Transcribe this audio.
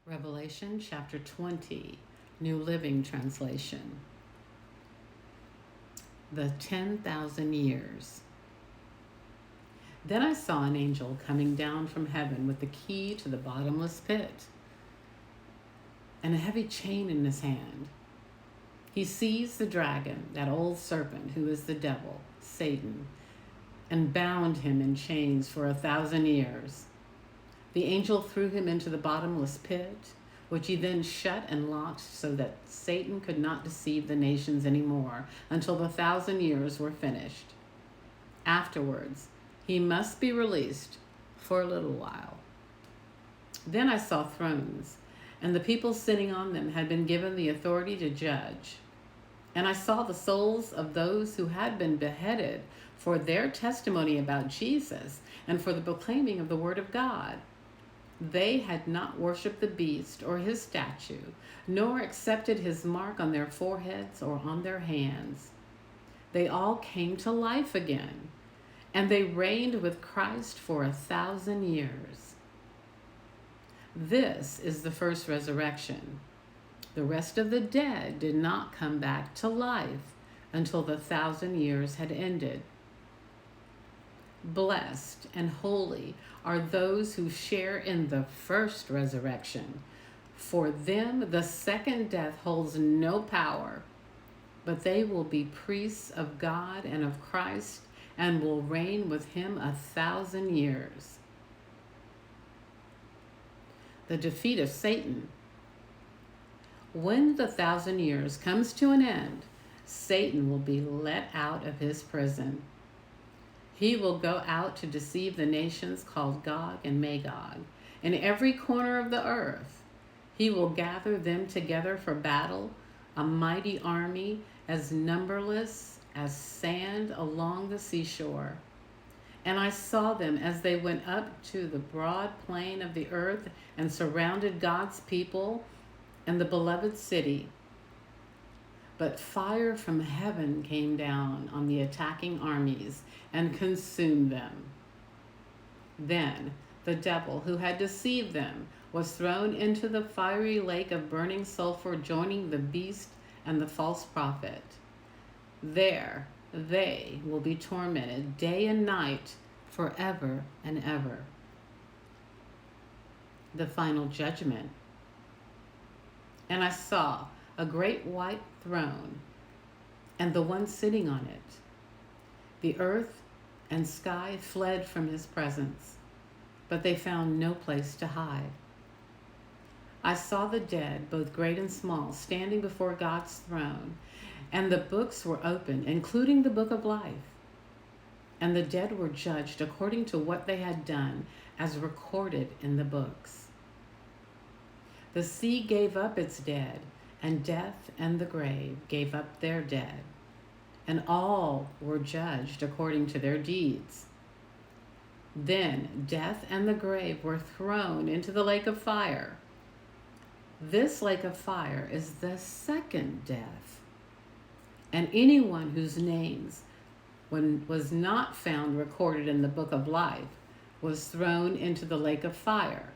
Revelation chapter 20, New Living Translation. The 10,000 years. Then I saw an angel coming down from heaven with the key to the bottomless pit and a heavy chain in his hand. He seized the dragon, that old serpent who is the devil, Satan, and bound him in chains for 1,000 years. The angel threw him into the bottomless pit, which he then shut and locked so that Satan could not deceive the nations anymore until the 1,000 years were finished. Afterwards, he must be released for a little while. Then I saw thrones, and the people sitting on them had been given the authority to judge. And I saw the souls of those who had been beheaded for their testimony about Jesus and for the proclaiming of the word of God. They had not worshipped the beast or his statue, nor accepted his mark on their foreheads or on their hands. They all came to life again, and they reigned with Christ for 1,000 years. This is the first resurrection. The rest of the dead did not come back to life until the 1,000 years had ended. Blessed and holy are those who share in the first resurrection. For them, the second death holds no power, but they will be priests of God and of Christ and will reign with him 1,000 years. The defeat of Satan. When the 1,000 years comes to an end, Satan will be let out of his prison. He will go out to deceive the nations called Gog and Magog in every corner of the earth. He will gather them together for battle, a mighty army as numberless as sand along the seashore. And I saw them as they went up to the broad plain of the earth and surrounded God's people and the beloved city. But fire from heaven came down on the attacking armies and consumed them. Then the devil who had deceived them was thrown into the fiery lake of burning sulfur, joining the beast and the false prophet. There they will be tormented day and night forever and ever. The final judgment. And I saw a great white throne, and the one sitting on it. The earth and sky fled from his presence, but they found no place to hide. I saw the dead, both great and small, standing before God's throne, and the books were opened, including the book of life. And the dead were judged according to what they had done, as recorded in the books. The sea gave up its dead, and death and the grave gave up their dead, and all were judged according to their deeds. Then death and the grave were thrown into the lake of fire. This lake of fire is the second death. And anyone whose names was not found recorded in the book of life was thrown into the lake of fire.